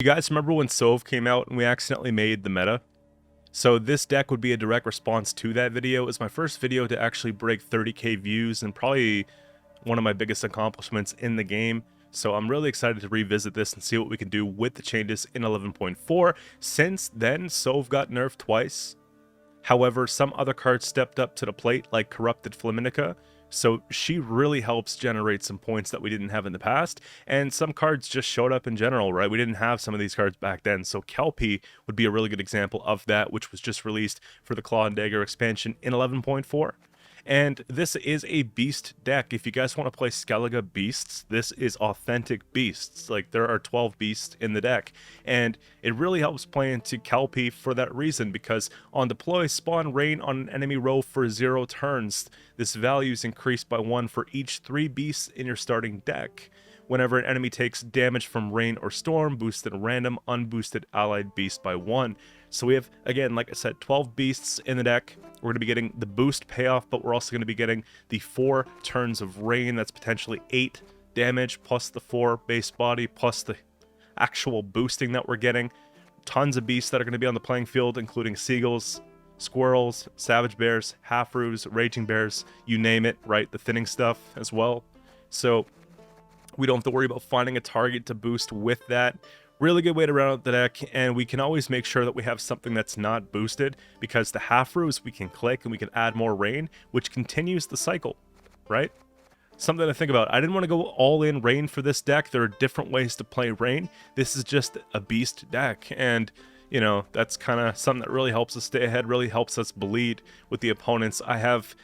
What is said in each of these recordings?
You guys remember when Sove came out and we accidentally made the meta? So this deck would be a direct response to that video. It was my first video to actually break 30k views and probably one of my biggest accomplishments in the game. So I'm really excited to revisit this and see what we can do with the changes in 11.4. Since then, Sove got nerfed twice. However, some other cards stepped up to the plate, like Corrupted Flaminica, so she really helps generate some points that we didn't have in the past, and some cards just showed up in general, right? We didn't have some of these cards back then, so Kelpie would be a really good example of that, which was just released for the Claw and Dagger expansion in 11.4. And this is a beast deck. If you guys want to play Skellige beasts, this is authentic beasts. Like, there are 12 beasts in the deck. And it really helps play into Kelpie for that reason, because on deploy, spawn rain on an enemy row for 0 turns. This value is increased by 1 for each 3 beasts in your starting deck. Whenever an enemy takes damage from rain or storm, boosted random unboosted allied beast by 1. So we have, again, like I said, 12 beasts in the deck. We're going to be getting the boost payoff, but we're also going to be getting the 4 turns of rain. That's potentially 8 damage, plus the 4 base body, plus the actual boosting that we're getting. Tons of beasts that are going to be on the playing field, including seagulls, squirrels, savage bears, half-roos, raging bears, you name it, right? The thinning stuff as well. So we don't have to worry about finding a target to boost with that. Really good way to round out the deck, and we can always make sure that we have something that's not boosted, because the half-roos we can click and we can add more rain, which continues the cycle, right? Something to think about. I didn't want to go all in rain for this deck. There are different ways to play rain. This is just a beast deck, and you know, that's kind of something that really helps us stay ahead, really helps us bleed with the opponents. I have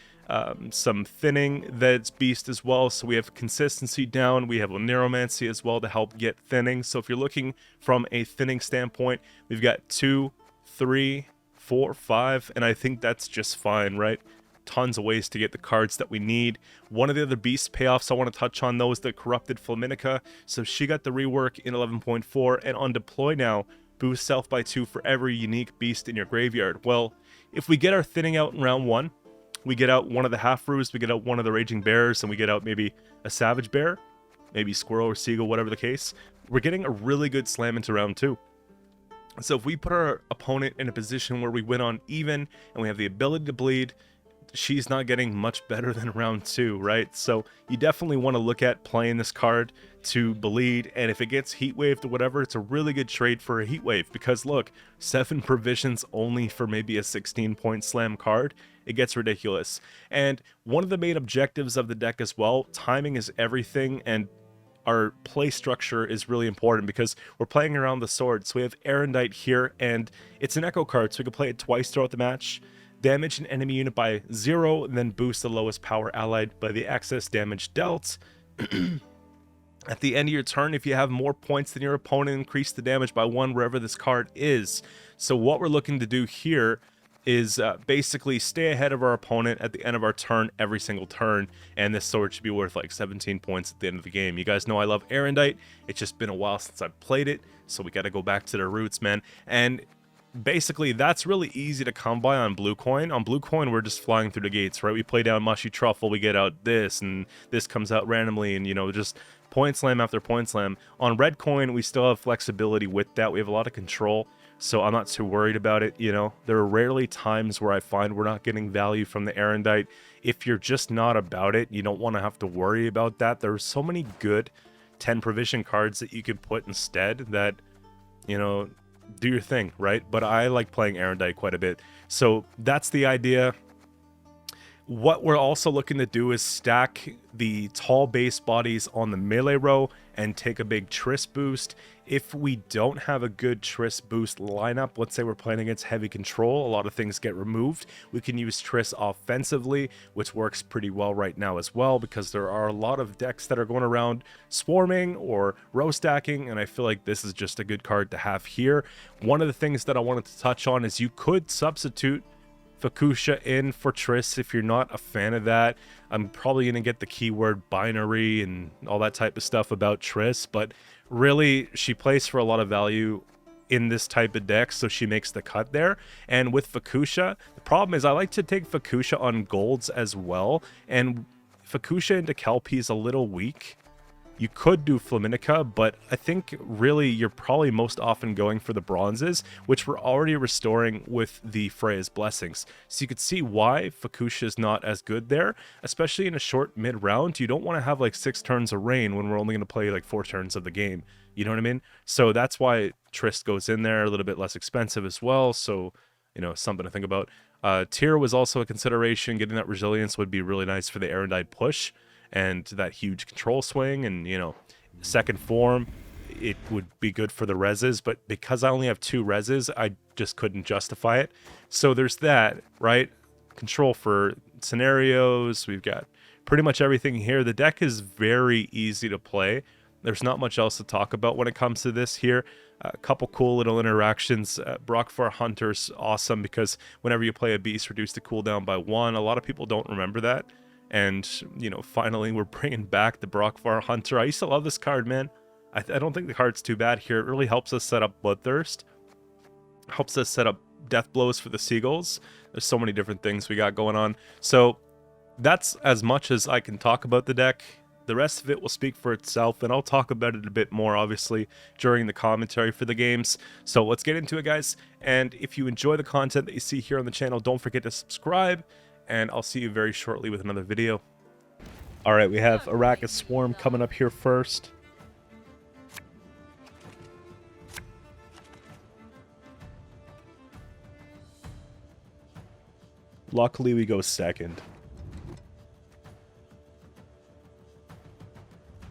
some thinning that's beast as well, so we have consistency down. We have a neuromancy as well to help get thinning. So if you're looking from a thinning standpoint, we've got 2, 3, 4, 5, and I think that's just fine, right? Tons of ways to get the cards that we need. One of the other beast payoffs I want to touch on, though, is the Corrupted Flaminica. So she got the rework in 11.4, and on deploy now, boost self by 2 for every unique beast in your graveyard. Well, if we get our thinning out in round 1, we get out one of the half-roos, we get out one of the raging bears, and we get out maybe a savage bear, maybe squirrel or seagull, whatever the case, we're getting a really good slam into round 2. So if we put our opponent in a position where we win on even, and we have the ability to bleed, she's not getting much better than round 2, right? So you definitely want to look at playing this card to bleed, and if it gets heat waved or whatever, it's a really good trade for a heat wave, because look, 7 provisions only for maybe a 16-point slam card. It gets ridiculous. And one of the main objectives of the deck as well, timing is everything, and our play structure is really important because we're playing around the sword. So we have Erendite here, and it's an echo card, so we can play it twice throughout the match. Damage an enemy unit by 0, and then boost the lowest power allied by the excess damage dealt. At the end of your turn, if you have more points than your opponent, increase the damage by 1 wherever this card is. So what we're looking to do here is basically stay ahead of our opponent at the end of our turn every single turn, and this sword should be worth like 17 points at the end of the game. You guys know I love Erendite. It's just been a while since I've played it, so we got to go back to the roots, man. And basically, that's really easy to come by on Blue Coin. On Blue Coin, we're just flying through the gates, right? We play down Mushy Truffle, we get out this, and this comes out randomly, and, you know, just point slam after point slam. On Red Coin, we still have flexibility with that. We have a lot of control, so I'm not too worried about it, you know? There are rarely times where I find we're not getting value from the Erendite. If you're just not about it, you don't want to have to worry about that. There are so many good 10 provision cards that you can put instead that, you know, do your thing, right? But I like playing Erendite quite a bit. So that's the idea. What we're also looking to do is stack the tall base bodies on the melee row and take a big Triss boost. If we don't have a good Triss boost lineup, let's say we're playing against heavy control, a lot of things get removed. We can use Triss offensively, which works pretty well right now as well, because there are a lot of decks that are going around swarming or row stacking, and I feel like this is just a good card to have here. One of the things that I wanted to touch on is you could substitute Fucusya in for Triss if you're not a fan of that. I'm probably going to get the keyword binary and all that type of stuff about Triss, but really she plays for a lot of value in this type of deck, so she makes the cut there. And with Fucusya, the problem is I like to take Fucusya on golds as well, and Fucusya into Kelpie is a little weak. You could do Flaminica, but I think really you're probably most often going for the bronzes, which we're already restoring with the Freya's Blessings. So you could see why Fucusya is not as good there, especially in a short mid-round. You don't want to have like 6 turns of rain when we're only going to play like 4 turns of the game. You know what I mean? So that's why Trist goes in there, a little bit less expensive as well. So, you know, something to think about. Tyr was also a consideration. Getting that resilience would be really nice for the Erendite push and that huge control swing, and, you know, second form, it would be good for the reses, but because I only have 2 reses, I just couldn't justify it. So there's that, right? Control for scenarios, we've got pretty much everything here. The deck is very easy to play. There's not much else to talk about when it comes to this here. A couple cool little interactions. Brockfar Hunter's awesome because whenever you play a beast, reduce the cooldown by 1. A lot of people don't remember that. And, you know, finally we're bringing back the Brockfar Hunter. I used to love this card, man. I don't think the card's too bad here. It really helps us set up Bloodthirst. Helps us set up Death Blows for the Seagulls. There's so many different things we got going on. So that's as much as I can talk about the deck. The rest of it will speak for itself, and I'll talk about it a bit more, obviously, during the commentary for the games. So let's get into it, guys. And if you enjoy the content that you see here on the channel, don't forget to subscribe. And I'll see you very shortly with another video. Alright, we have Arachas Swarm coming up here first. Luckily, we go second.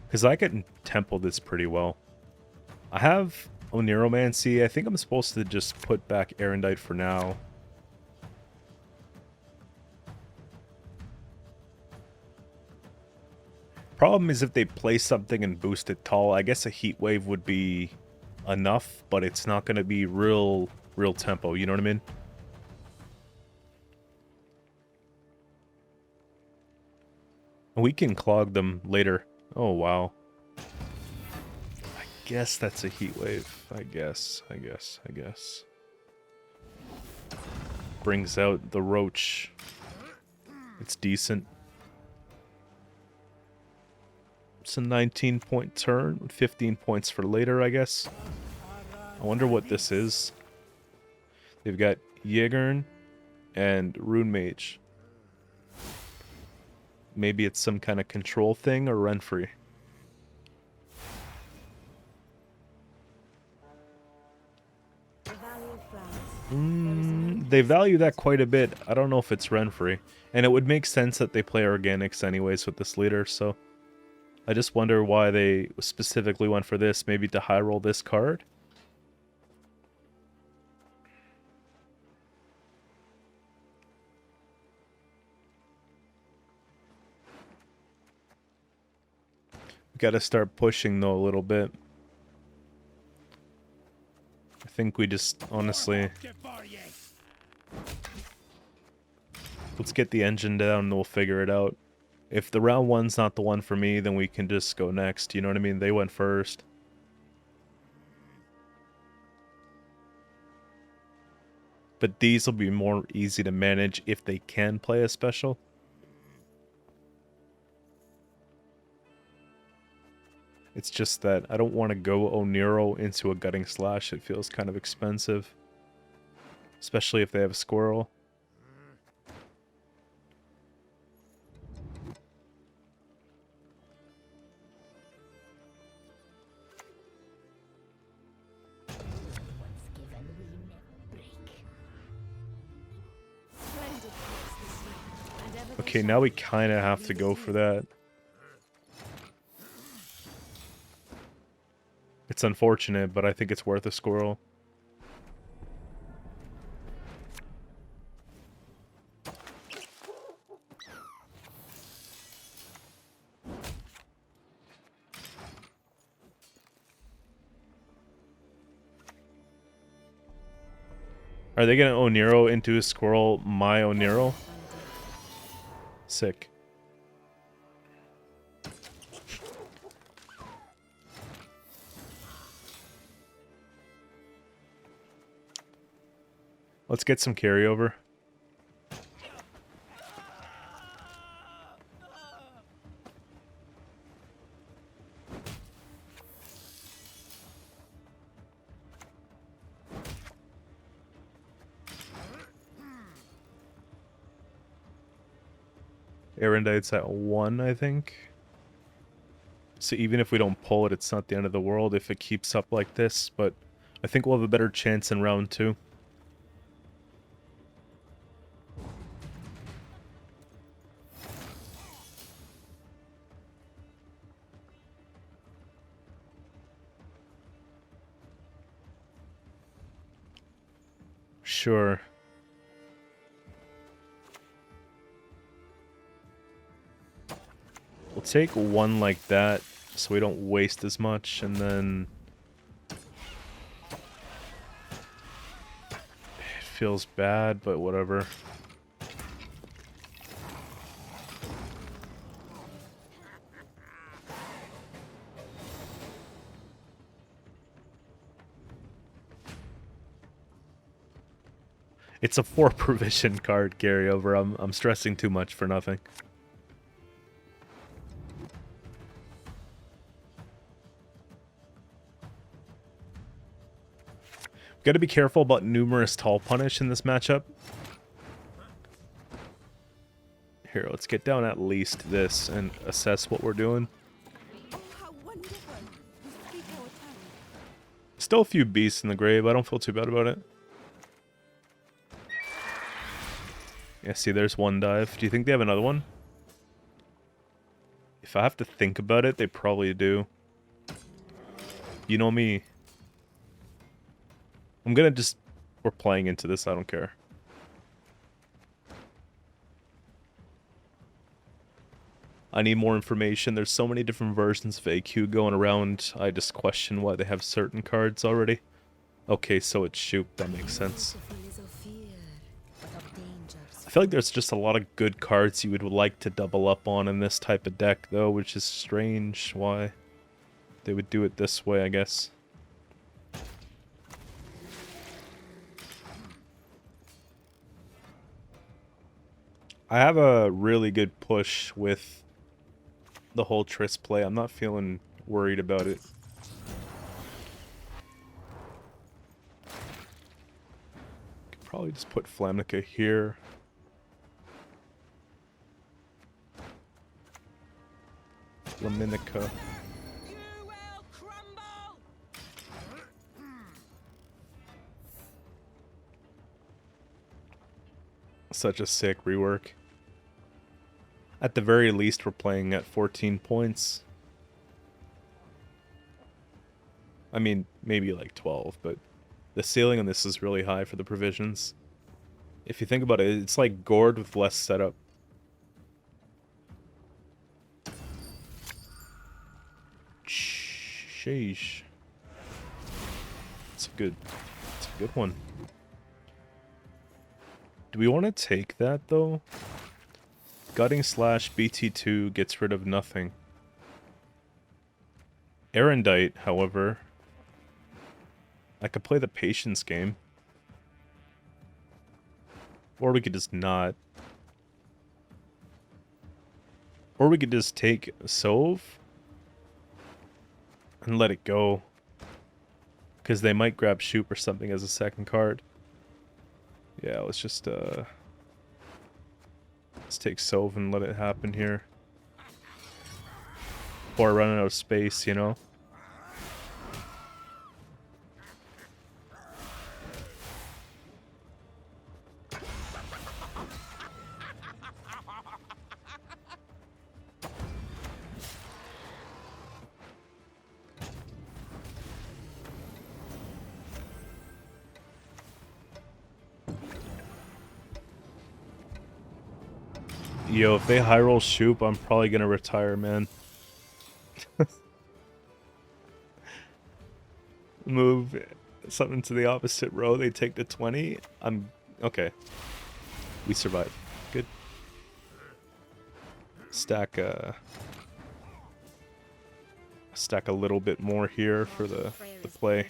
Because I can temple this pretty well. I have Oniromancy. I think I'm supposed to just put back Erendite for now. Problem is if they play something and boost it tall, I guess a heat wave would be enough, but it's not going to be real tempo, you know what I mean? We can clog them later. Oh, wow. I guess that's a heat wave. I guess. Brings out the roach. It's decent. It's a 19-point turn with 15 points for later, I guess. I wonder what this is. They've got Yigern and Rune Mage. Maybe it's some kind of control thing or Renfrey. They value that quite a bit. I don't know if it's Renfrey. And it would make sense that they play organics anyways with this leader, so I just wonder why they specifically went for this, maybe to high roll this card. We gotta start pushing though a little bit. I think we just honestly... Let's get the engine down and we'll figure it out. If the round one's not the one for me, then we can just go next, you know what I mean? They went first. But these will be more easy to manage if they can play a special. It's just that I don't want to go Oniro into a Gutting Slash. It feels kind of expensive. Especially if they have a squirrel. Okay, now we kind of have to go for that. It's unfortunate, but I think it's worth a squirrel. Are they gonna Oniro into a squirrel my Oniro? Sick. Let's get some carryover. Erendite's at 1, I think. So even if we don't pull it, it's not the end of the world if it keeps up like this, but I think we'll have a better chance in round 2. Sure. We'll take one like that so we don't waste as much, and then it feels bad, but whatever. It's a 4 provision card carryover. I'm stressing too much for nothing. Got to be careful about numerous tall punish in this matchup. Here, let's get down at least this and assess what we're doing. Still a few beasts in the grave. I don't feel too bad about it. Yeah, see, there's one dive. Do you think they have another one? If I have to think about it, they probably do. You know me. I'm gonna just... We're playing into this, I don't care. I need more information. There's so many different versions of AQ going around. I just question why they have certain cards already. Okay, so it's Shoop. That makes sense. I feel like there's just a lot of good cards you would like to double up on in this type of deck, though, which is strange why they would do it this way, I guess. I have a really good push with the whole Triss play. I'm not feeling worried about it. Could probably just put Flamnica here. Flaminica. Such a sick rework. At the very least, we're playing at 14 points. I mean, maybe like 12, but the ceiling on this is really high for the provisions. If you think about it, it's like Gourd with less setup. Sheesh. It's a good one. Do we want to take that, though? Gutting slash BT2 gets rid of nothing. Erendite, however... I could play the Patience game. Or we could just not. Or we could just take Sove and let it go. Because they might grab Shoop or something as a second card. Yeah, let's just, let's take Sove and let it happen here. Before running out of space, you know? Yo, if they high roll Shoop, I'm probably gonna retire, man. Move something to the opposite row, they take the 20. I'm... okay. We survive. Good. Stack a little bit more here for the play.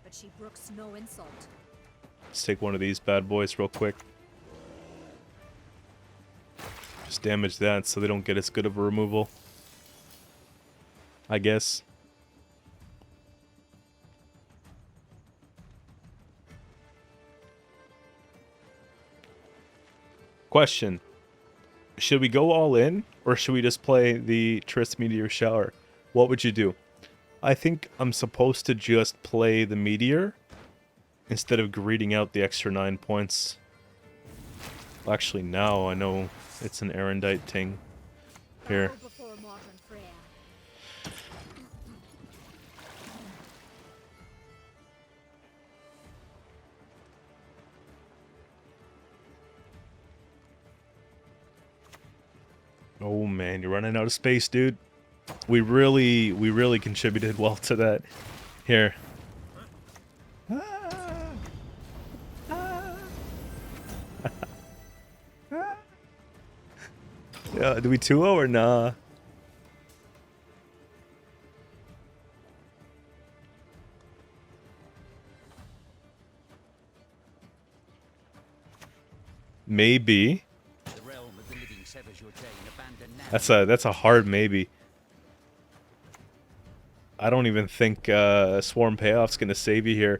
Let's take one of these bad boys real quick. Just damage that so they don't get as good of a removal, I guess. Question. Should we go all in, or should we just play the Triss Meteor Shower? What would you do? I think I'm supposed to just play the Meteor instead of greeting out the extra 9 points. Well, actually, now I know it's an erendite thing. Here. Oh man, you're running out of space, dude. We really contributed well to that. Here. Yeah, do we 2-0 or nah? Maybe. That's a hard maybe. I don't even think Swarm Payoff's gonna save you here.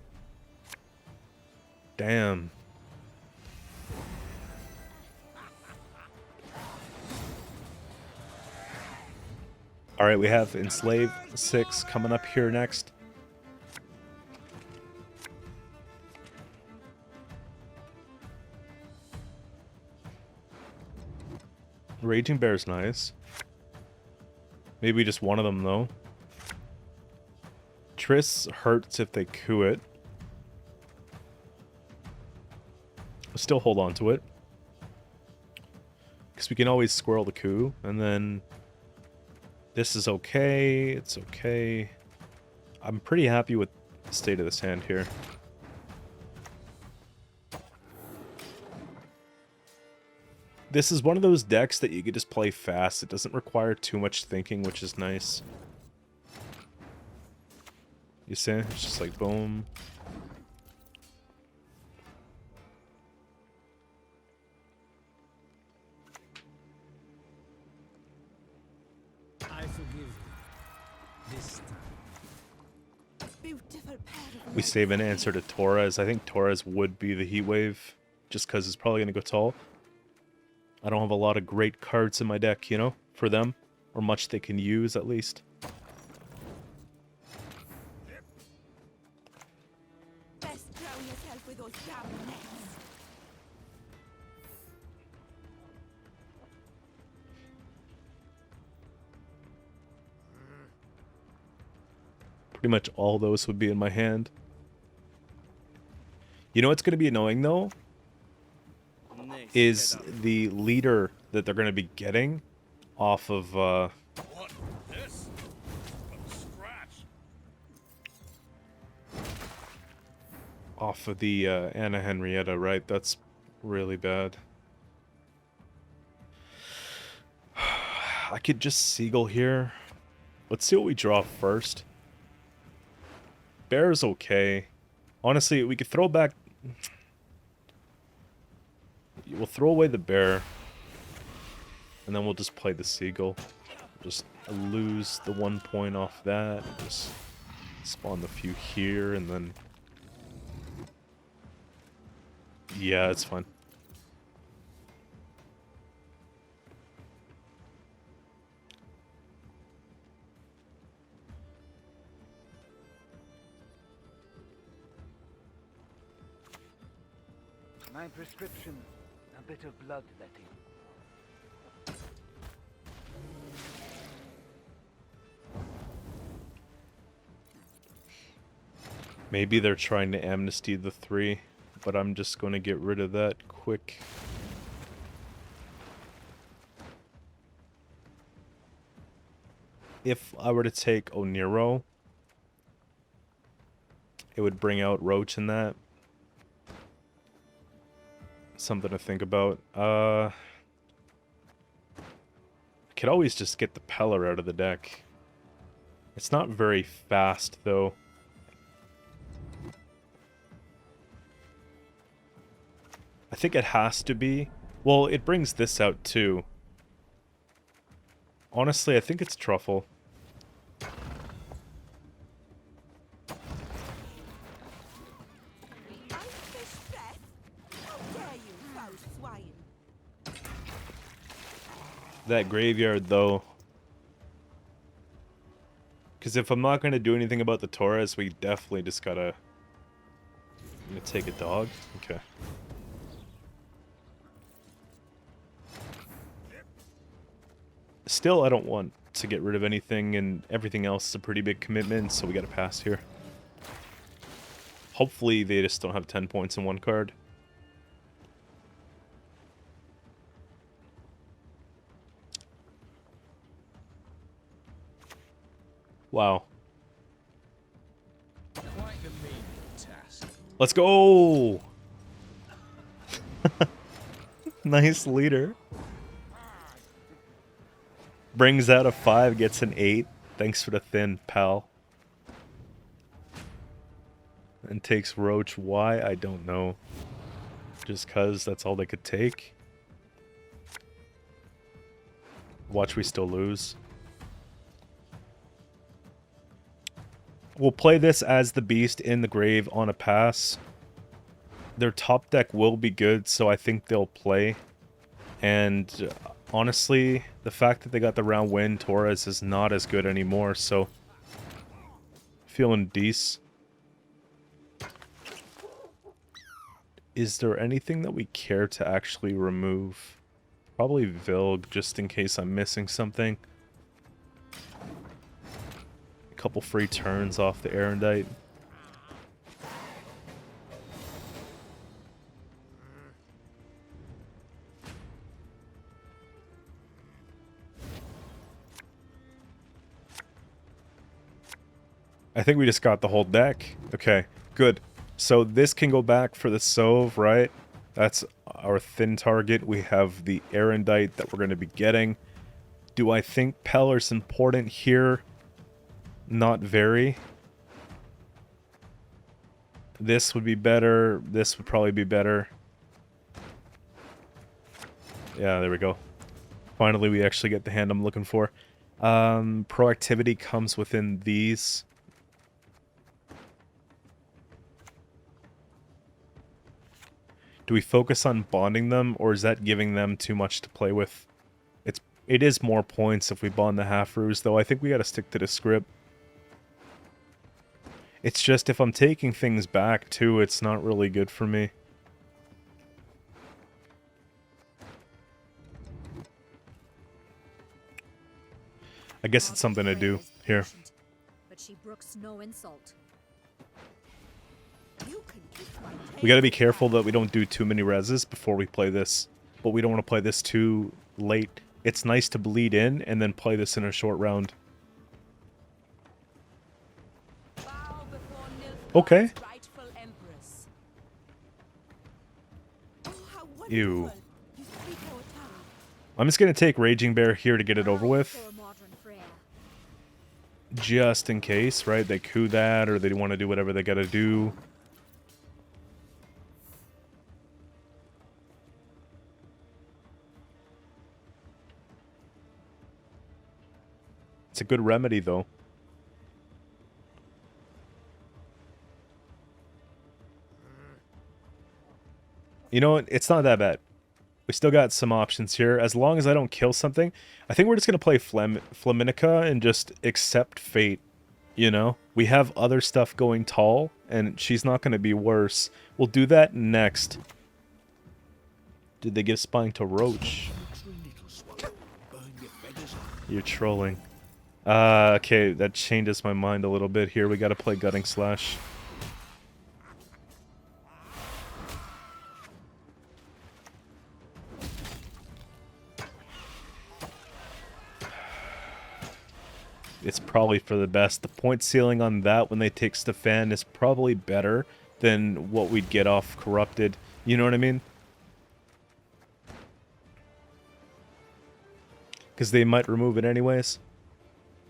Damn. Alright, we have Enslave 6 coming up here next. Raging Bear's nice. Maybe just one of them, though. Triss hurts if they coup it. I'll still hold on to it. Because we can always squirrel the coup, and then... This is okay, it's okay. I'm pretty happy with the state of this hand here. This is one of those decks that you could just play fast. It doesn't require too much thinking, which is nice. You see? It's just like boom. I forgive you. This time. We save an answer to Torres. I think Torres would be the Heat Wave, just because it's probably going to go tall. I don't have a lot of great cards in my deck, you know, for them. Or much they can use, at least. Best drown yourself with those damn nets. Pretty much all those would be in my hand. You know what's going to be annoying, though? Is the leader that they're going to be getting off of, What? This? From scratch. off of the Anna Henrietta, right? That's really bad. I could just Seagull here. Let's see what we draw first. Bear's okay. Honestly, we could throw back... We'll throw away the bear. And then we'll just play the Seagull. Just lose the 1 point off that. Just spawn the few here and then... Yeah, it's fine. My prescription, a bit of bloodletting. Maybe they're trying to amnesty the 3, but I'm just going to get rid of that quick. If I were to take Oniro, it would bring out Roach in that. Something to think about. I could always just get the Peller out of the deck. It's not very fast, though. I think it has to be. Well, it brings this out, too. Honestly, I think it's Truffle. that graveyard, though. Because if I'm not going to do anything about the Taurus, we definitely just gotta... I'm gonna take a dog? Okay. Still, I don't want to get rid of anything, and everything else is a pretty big commitment, so we gotta pass here. Hopefully they just don't have 10 points in one card. Wow. Quite the mean task. Let's go! Nice leader. Brings out a 5, gets an 8. Thanks for the thin, pal. And takes Roach. Why? I don't know. Just cause that's all they could take. Watch, we still lose. We'll play this as the Beast in the grave on a pass. Their top deck will be good, so I think they'll play. And honestly, the fact that they got the round win, Torres is not as good anymore, so feeling decent. Is there anything that we care to actually remove? Probably Vilg, just in case I'm missing something. A couple free turns off the Erendite. I think we just got the whole deck. Okay, good. So this can go back for the Sove, right? That's our thin target. We have the Erendite that we're going to be getting. Do I think Pellar's important here? Not very. This would be better. This would probably be better. Yeah, there we go. Finally, we actually get the hand I'm looking for. Proactivity comes within these. Do we focus on bonding them, or is that giving them too much to play with? It is more points if we bond the half-roos, though I think we gotta stick to the script. It's just if I'm taking things back, too, it's not really good for me. I guess it's something to do here. But she brooks no insult. We gotta be careful that we don't do too many reses before we play this. But we don't want to play this too late. It's nice to bleed in and then play this in a short round. Okay. Ew. I'm just gonna take Raging Bear here to get it over with. Just in case, right? They coup that, or they want to do whatever they gotta do. It's a good remedy, though. You know what? It's not that bad. We still got some options here. As long as I don't kill something, I think we're just going to play Flaminica and just accept fate, you know? We have other stuff going tall, and she's not going to be worse. We'll do that next. Did they give Spying to Roach? You're trolling. Okay, that changes my mind a little bit here. We gotta play Gutting Slash. It's probably for the best. The point ceiling on that when they take Stefan is probably better than what we'd get off Corrupted. You know what I mean? Because they might remove it anyways.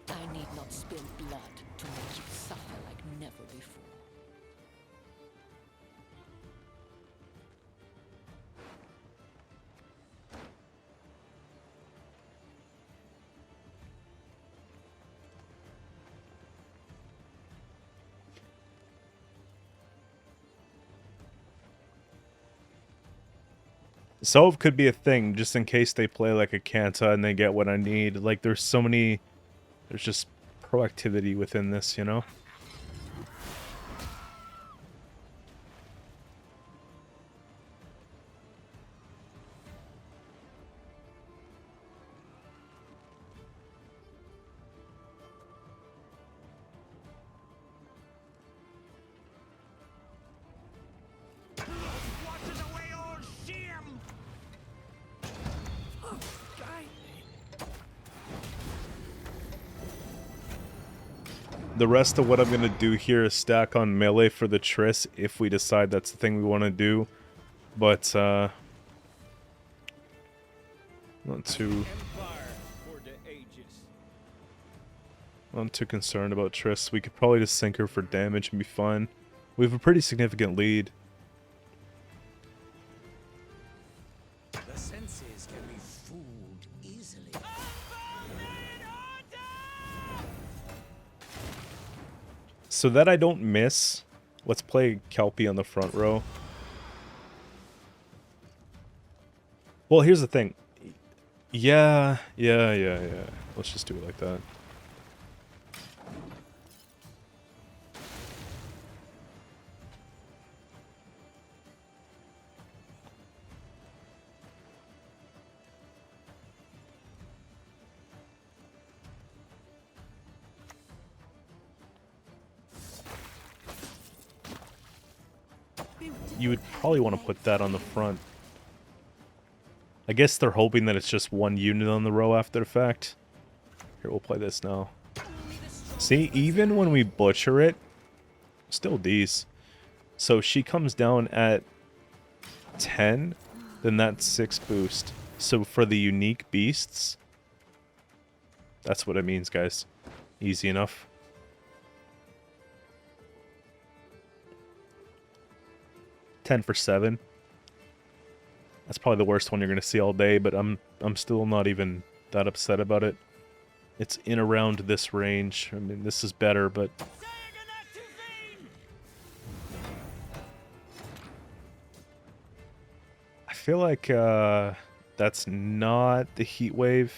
I need not spill blood to make you suffer like never before. Sove could be a thing, just in case they play like a Qcento and they get what I need. Like, there's so many... There's just proactivity within this, you know? The rest of what I'm going to do here is stack on melee for the Triss if we decide that's the thing we want to do. But, not too concerned about Triss. We could probably just sink her for damage and be fine. We have a pretty significant lead. The senses can be fooled easily. So that I don't miss, let's play Kelpie on the front row. Well, here's the thing. Yeah. Let's just do it like that. You would probably want to put that on the front. I guess they're hoping that it's just one unit on the row after the fact. Here, we'll play this now. See, even when we butcher it, still D's. So she comes down at 10, then that's 6 boost. So for the unique beasts, that's what it means, guys. Easy enough. $10 for 7. That's probably the worst one you're gonna see all day, but I'm still not even that upset about it. It's in around this range. I mean, this is better, but I feel like that's not the heat wave.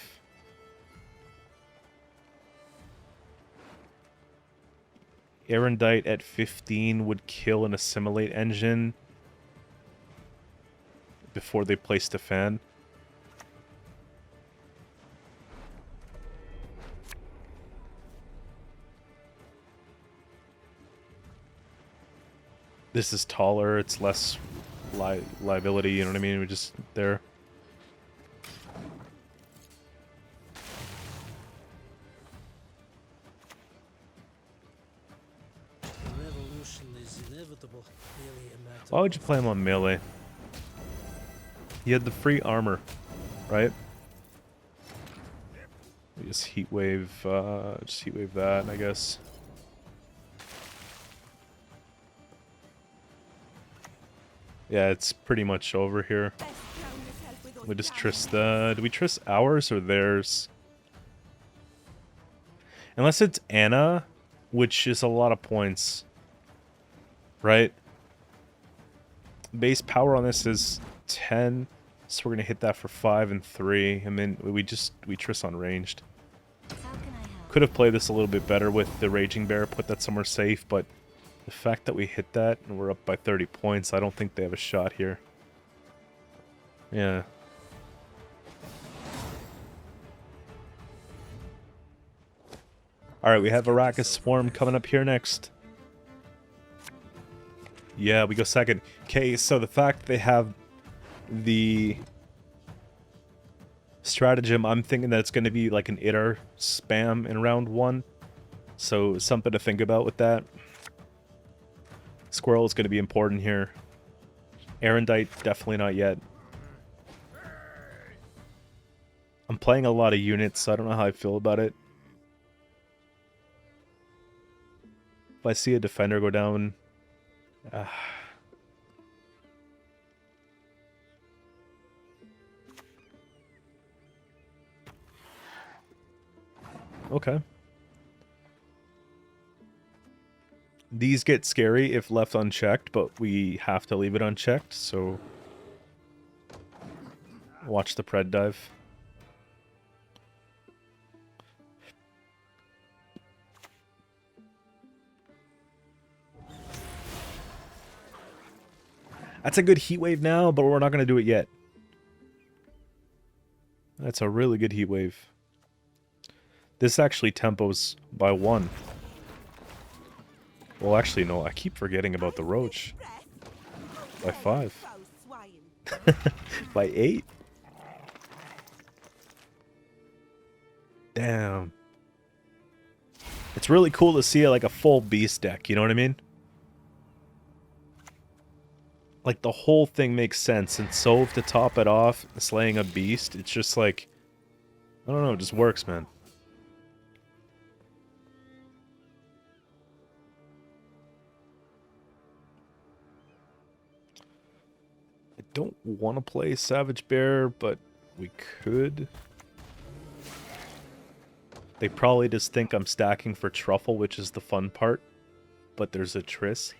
Erendite at 15 would kill an assimilate engine before they placed a fan. This is taller, it's less liability, you know what I mean? We're just there. Revolution is inevitable. Merely a matter Why would you play him on melee? He had the free armor, right? We just heat wave that, I guess. Yeah, it's pretty much over here. We just Triss the... Do we Triss ours or theirs? Unless it's Anna, which is a lot of points. Right? Base power on this is 10, so we're gonna hit that for 5 and 3. I mean, we Triss on ranged. Could have played this a little bit better with the Raging Bear, put that somewhere safe, but the fact that we hit that and we're up by 30 points, I don't think they have a shot here. Yeah. Alright, we have Arachas Swarm coming up here next. Yeah, we go second. Okay, so the fact they have the stratagem, I'm thinking that it's going to be like an ITR spam in round 1. So something to think about with that. Squirrel is going to be important here. Erendite, definitely not yet. I'm playing a lot of units, so I don't know how I feel about it. If I see a defender go down... Okay. These get scary if left unchecked, but we have to leave it unchecked, so... Watch the pred dive. That's a good heat wave now, but we're not going to do it yet. That's a really good heat wave. This actually tempos by 1. Well, actually, no. I keep forgetting about the roach. By 5. By 8. Damn. It's really cool to see like a full beast deck, you know what I mean? Like the whole thing makes sense, and Sove to top it off, slaying a beast, it's just like, I don't know, it just works, man. I don't want to play Savage Bear, but we could. They probably just think I'm stacking for Truffle, which is the fun part. But there's a Triss.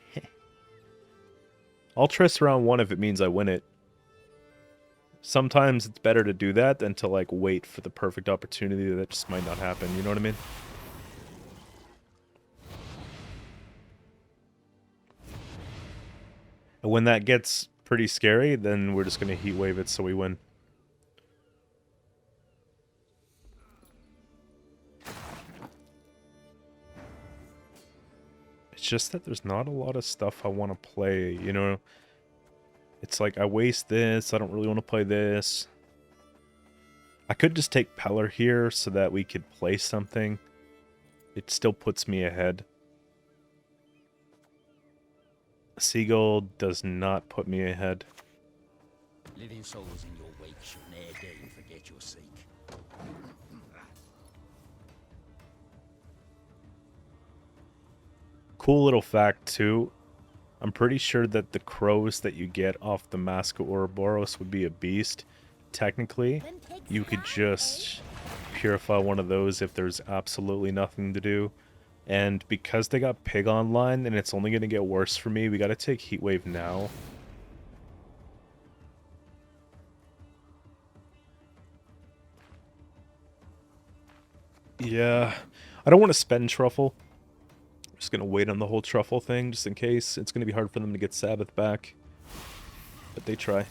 I'll Triss round 1 if it means I win it. Sometimes it's better to do that than to like wait for the perfect opportunity that just might not happen, you know what I mean? And when that gets pretty scary, then we're just going to heat wave it so we win. It's just that there's not a lot of stuff I want to play, you know? It's like, I waste this, I don't really want to play this. I could just take Peller here so that we could play something. It still puts me ahead. Seagull does not put me ahead. Living souls in your wake should ne'er dare you forget your seek. Cool little fact, too. I'm pretty sure that the crows that you get off the Mask of Ouroboros would be a beast. Technically, you could just purify one of those if there's absolutely nothing to do. And because they got Pig online, and it's only going to get worse for me, we got to take Heatwave now. Yeah, I don't want to spend Truffle. I'm just going to wait on the whole Truffle thing, just in case. It's going to be hard for them to get Sabbath back. But they try.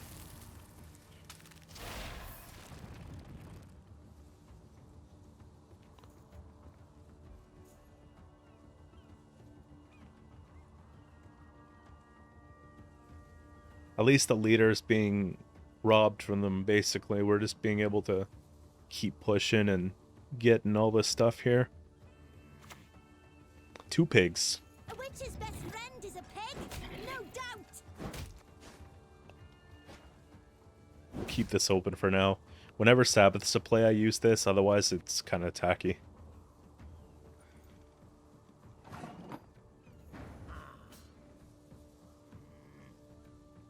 At least the leader's being robbed from them, basically. We're just being able to keep pushing and getting all this stuff here. 2 pigs. A witch's best friend is a pig, no doubt. We'll keep this open for now. Whenever Sabbath's a play, I use this. Otherwise, it's kind of tacky.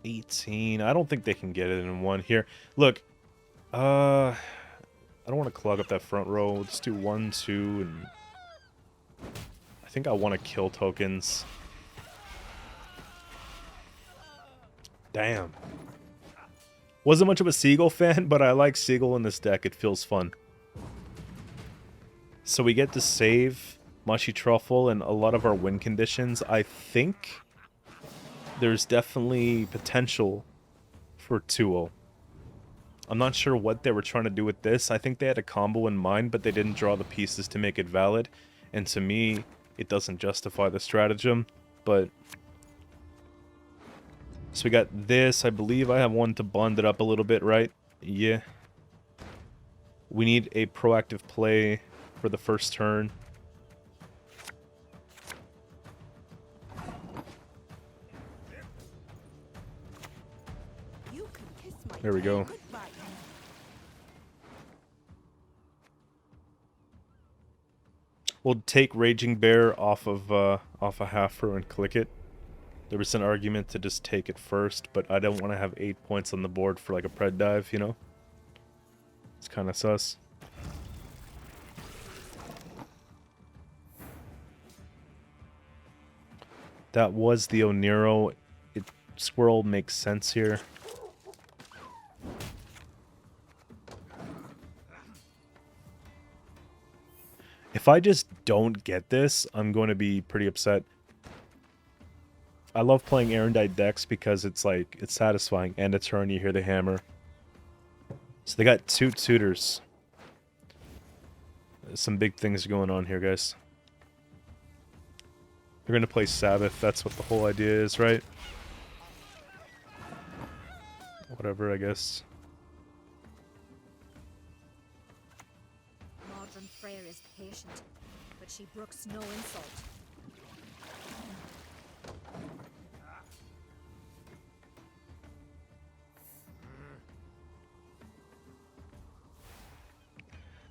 $18. I don't think they can get it in 1 here. Look, I don't want to clog up that front row. Let's do 1, 2, and I think I want to kill tokens. Damn. Wasn't much of a Seagull fan, but I like Seagull in this deck. It feels fun. So we get to save Mushy Truffle and a lot of our win conditions. I think there's definitely potential for 2-0. I'm not sure what they were trying to do with this. I think they had a combo in mind, but they didn't draw the pieces to make it valid. And to me, it doesn't justify the stratagem. But so we got this. I believe I have one to bond it up a little bit, right? Yeah. We need a proactive play for the first turn. There we go. We'll take Raging Bear off of a half row and click it. There was an argument to just take it first, but I don't want to have 8 points on the board for like a pred dive, you know? It's kind of sus. That was the Oniro. Squirrel makes sense here. If I just don't get this, I'm going to be pretty upset. I love playing Erendite decks because it's like, it's satisfying. End of turn, you hear the hammer. So they got two tutors. Some big things going on here, guys. They're going to play Sabbath. That's what the whole idea is, right? Whatever, I guess. Modern Freyr is patient, but she brooks no insult.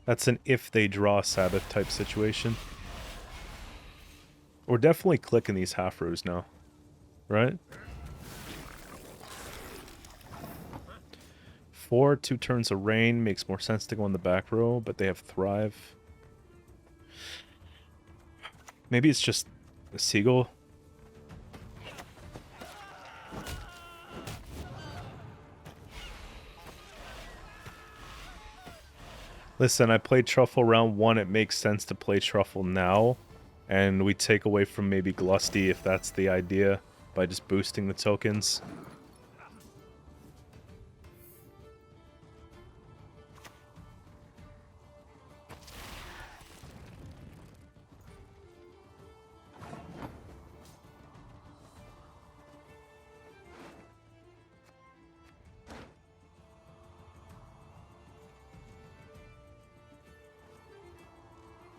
That's an if they draw Sabbath type situation. We're definitely clicking these half rows now, right? 4, 2 turns of rain makes more sense to go in the back row, but they have Thrive. Maybe it's just a Seagull. Listen, I played Truffle round 1. It makes sense to play Truffle now. And we take away from maybe Glusty if that's the idea, by just boosting the tokens.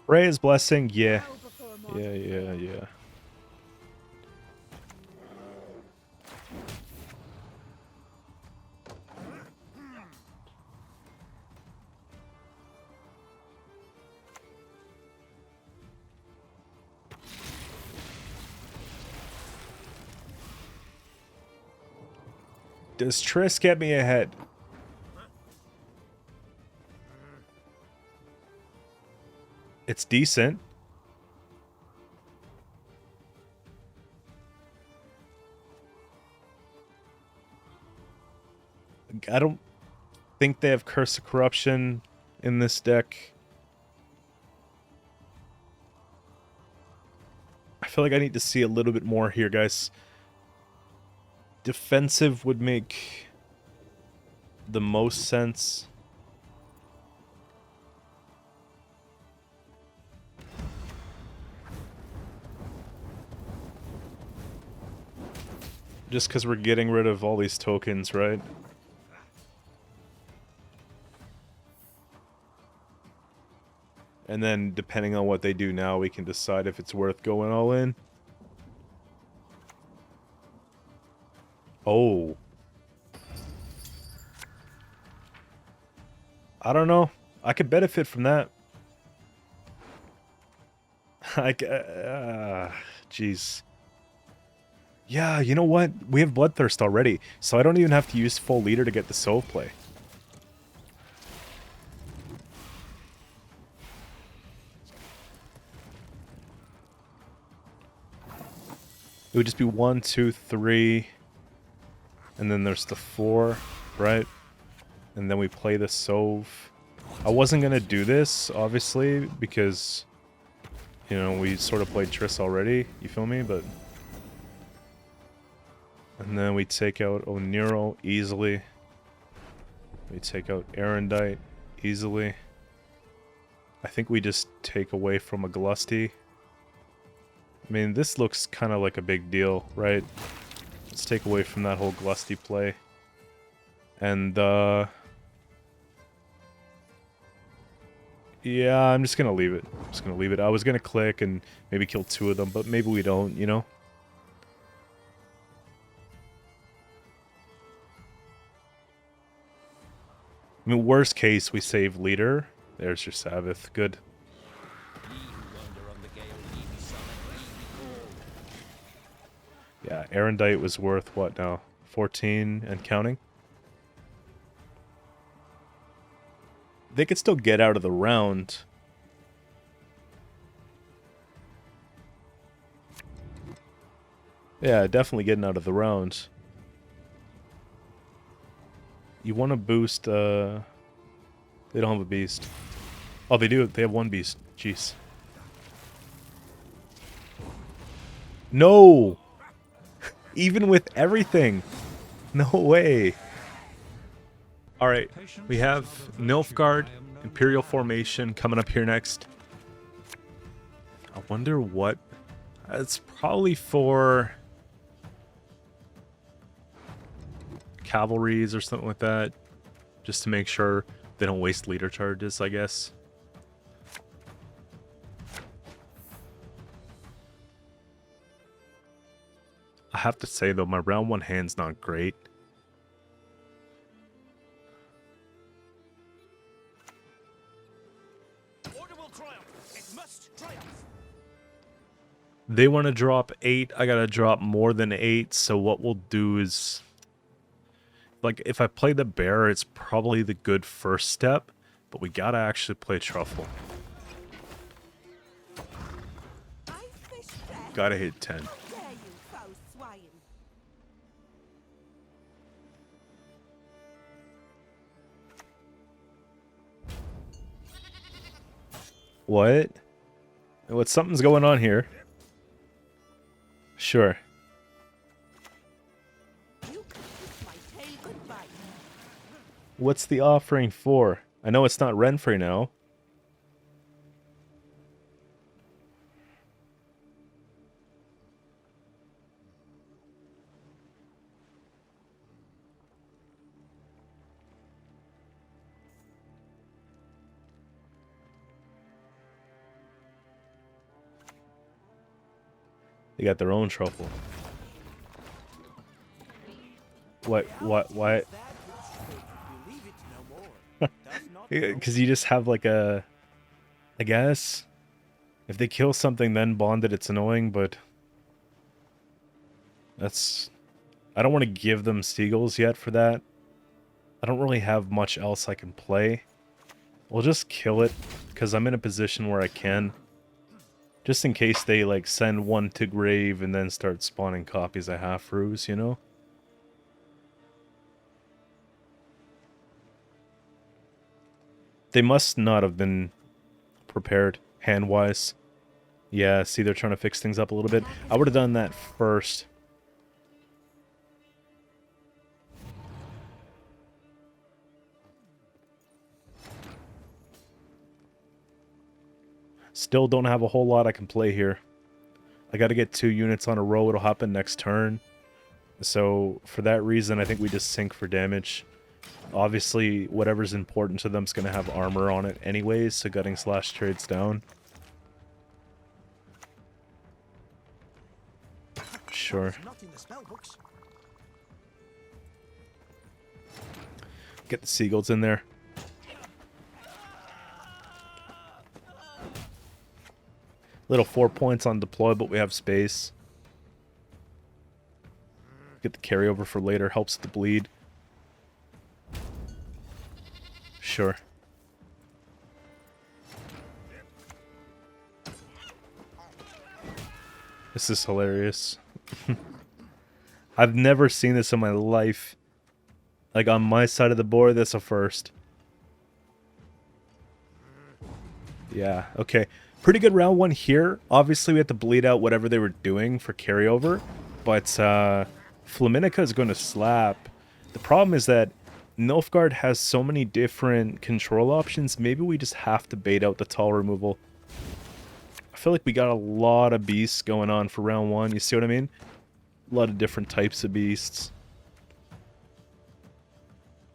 Ray's blessing, yeah. Bow before modern Yeah. Does Triss get me ahead? It's decent. I don't think they have Curse of Corruption in this deck. I feel like I need to see a little bit more here, guys. Defensive would make the most sense. Just because we're getting rid of all these tokens, right? And then, depending on what they do now, we can decide if it's worth going all in. Oh. I don't know. I could benefit from that. Jeez. Yeah, you know what? We have Bloodthirst already, so I don't even have to use full leader to get the Sove play. It would just be 1, 2, 3, and then there's the 4, right? And then we play the Sove. I wasn't gonna do this, obviously, because, you know, we sort of played Triss already, you feel me? But... And then we take out Oniro easily. We take out Erendite easily. I think we just take away from a Glusty. I mean, this looks kind of like a big deal, right? Let's take away from that whole Glusty play. And, yeah, I'm just gonna leave it. I'm just gonna leave it. I was gonna click and maybe kill 2 of them, but maybe we don't, you know? I mean, worst case, we save leader. There's your Sabbath. Good. Yeah, Erendite was worth what now? 14 and counting? They could still get out of the round. Yeah, definitely getting out of the round. You want to boost, they don't have a beast. Oh, they do. They have 1 beast. Jeez. No! Even with everything. No way. Alright, we have Nilfgaard, Imperial formation coming up here next. I wonder what... It's probably for... cavalries or something like that. Just to make sure they don't waste leader charges, I guess. I have to say though, my round 1 hand's not great. Order will triumph. It must triumph. They want to drop 8. I gotta drop more than 8. So what we'll do is... like, if I play the bear, it's probably the good first step. But we gotta actually play truffle. I fish Frett. Gotta hit 10. Dare you, foul swine? What? Something's going on here. Sure. You can kiss my tail goodbye. What's the offering for? I know it's not Renfrey now. They got their own truffle. What? Because you just have like a... I guess. If they kill something then bonded, it's annoying, but... That's... I don't want to give them seagulls yet for that. I don't really have much else I can play. We'll just kill it, because I'm in a position where I can. Just in case they, like, send one to grave and then start spawning copies of half-roos, you know? They must not have been prepared, hand-wise. Yeah, see, they're trying to fix things up a little bit. I would have done that first. Still don't have a whole lot I can play here. I got to get 2 units on a row. It'll happen next turn. So, for that reason, I think we just sink for damage. Obviously, whatever's important to them is going to have armor on it anyways, so gutting slash trades down. Sure. Get the seagulls in there. Little 4 points on deploy, but we have space. Get the carryover for later. Helps the bleed. Sure. This is hilarious. I've never seen this in my life. Like, on my side of the board, that's a first. Yeah, okay. Pretty good round 1 here. Obviously, we have to bleed out whatever they were doing for carryover. But, Flaminica is going to slap. The problem is that Nilfgaard has so many different control options. Maybe we just have to bait out the tall removal. I feel like we got a lot of beasts going on for round 1. You see what I mean? A lot of different types of beasts.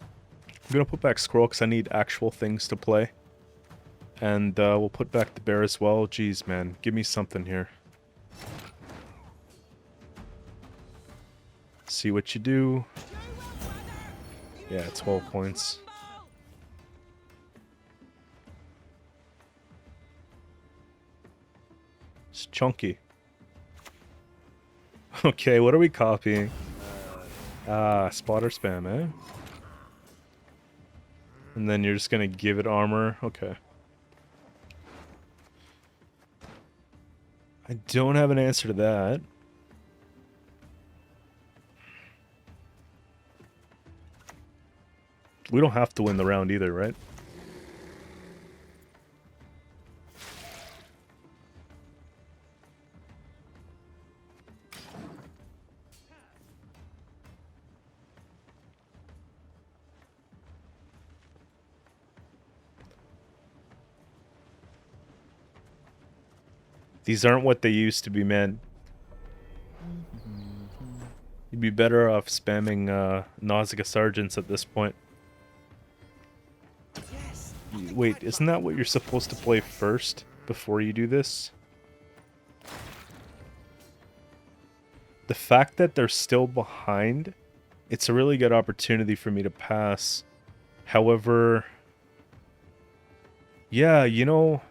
I'm going to put back Scroll because I need actual things to play. And we'll put back the bear as well. Jeez, man. Give me something here. See what you do. Yeah, 12 points. It's chunky. Okay, what are we copying? Spotter spam, eh? And then you're just gonna give it armor? Okay. I don't have an answer to that. We don't have to win the round either, right? These aren't what they used to be, man. You'd be better off spamming Nausicaa Sergeants at this point. Wait, isn't that what you're supposed to play first before you do this? The fact that they're still behind, it's a really good opportunity for me to pass. However, yeah, you know,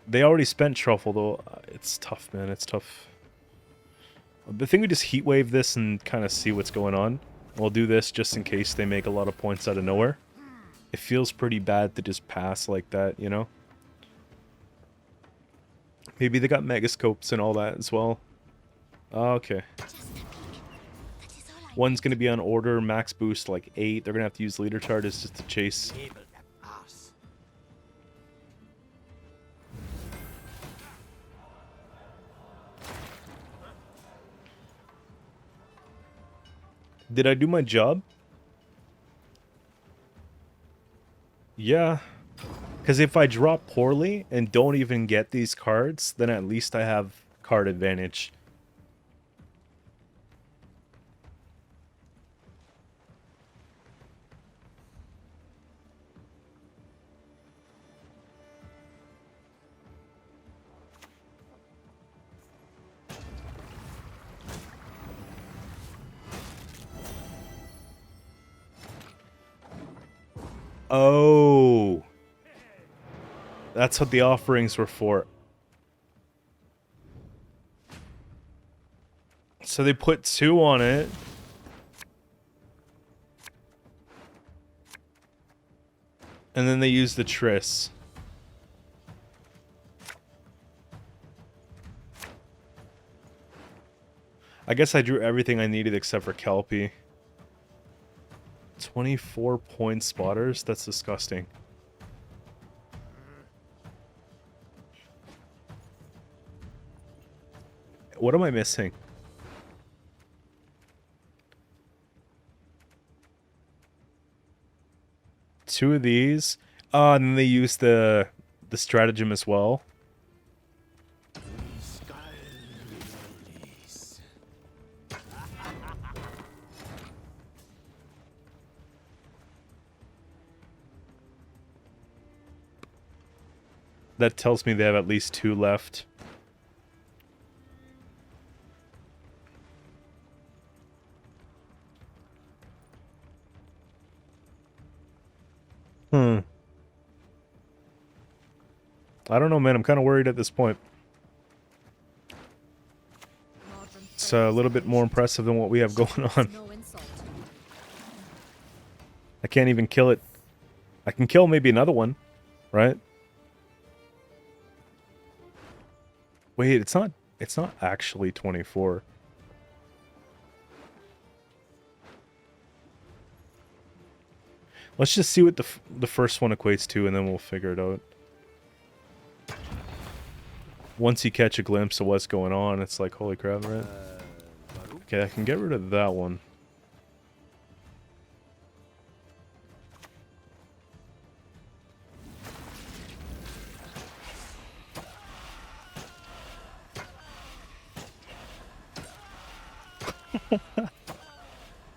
they already spent Truffle though. It's tough, man, it's tough. I think we just heat wave this and kind of see what's going on. We'll do this just in case they make a lot of points out of nowhere. It feels pretty bad to just pass like that, you know? Maybe they got Megascopes and all that as well. Okay. One's going to be on order, max boost like 8. They're going to have to use leader charges just to chase. Did I do my job? Yeah. Because if I drop poorly and don't even get these cards, then at least I have card advantage. Oh. That's what the offerings were for. So they put 2 on it. And then they used the Triss. I guess I drew everything I needed except for Kelpie. 24 point spotters? That's disgusting. What am I missing? Two of these. And then they use the stratagem as well. That tells me they have at least 2 left. I don't know, man. I'm kind of worried at this point. It's a little bit more impressive than what we have going on. I can't even kill it. I can kill maybe another one, right? Wait, it's not actually 24. Let's just see what the first one equates to, and then we'll figure it out. Once you catch a glimpse of what's going on, it's like, holy crap, right? Okay, I can get rid of that one.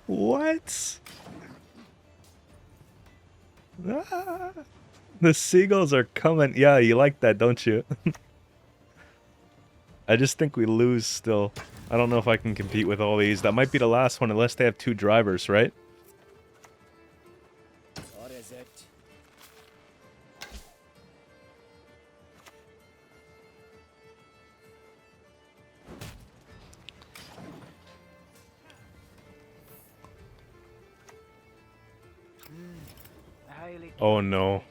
What? Ah, the seagulls are coming. Yeah, you like that, don't you? I just think we lose still. I don't know if I can compete with all these. That might be the last one unless they have 2 drivers, right? What is it? Oh no.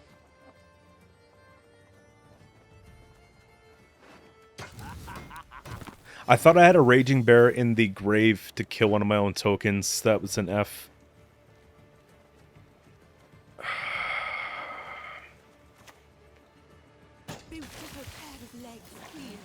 I thought I had a Raging Bear in the grave to kill one of my own tokens. That was an F. Beautiful pair of legs, please.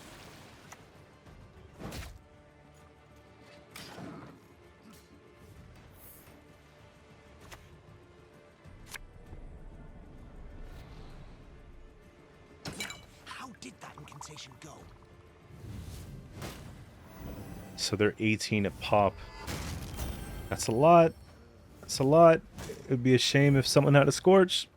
How did that inconsistent Incantation go. So they're 18 a pop. That's a lot. That's a lot. It would be a shame if someone had a Scorch.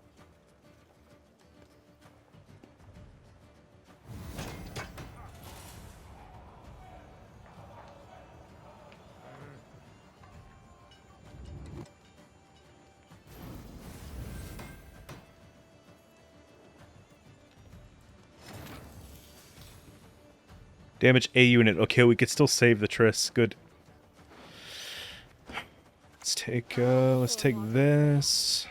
Damage a unit. Okay, we could still save the Triss. Good. Let's take this.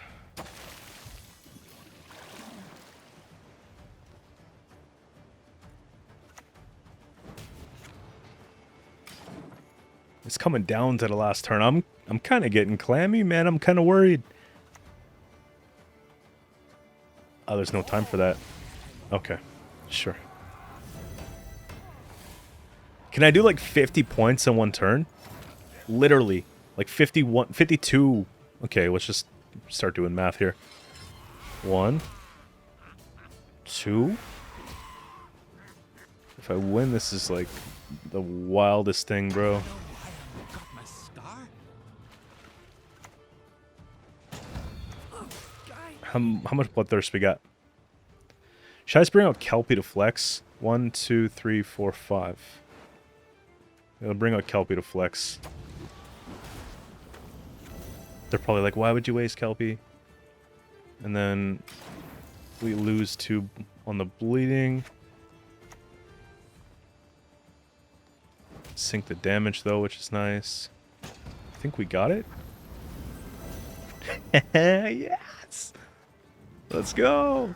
It's coming down to the last turn. I'm kind of getting clammy, man. I'm kind of worried. Oh, there's no time for that. Okay, sure. Can I do like 50 points in one turn? Literally. Like 51, 52. Okay, let's just start doing math here. 1, 2. If I win, this is like the wildest thing, bro. Got my scar? How much bloodthirst we got? Should I just bring out Kelpie to flex? 1, 2, 3, 4, 5. I'll bring out Kelpie to flex. They're probably like, why would you waste Kelpie? And then we lose 2 on the bleeding. Sink the damage though, which is nice. I think we got it. Yes! Let's go!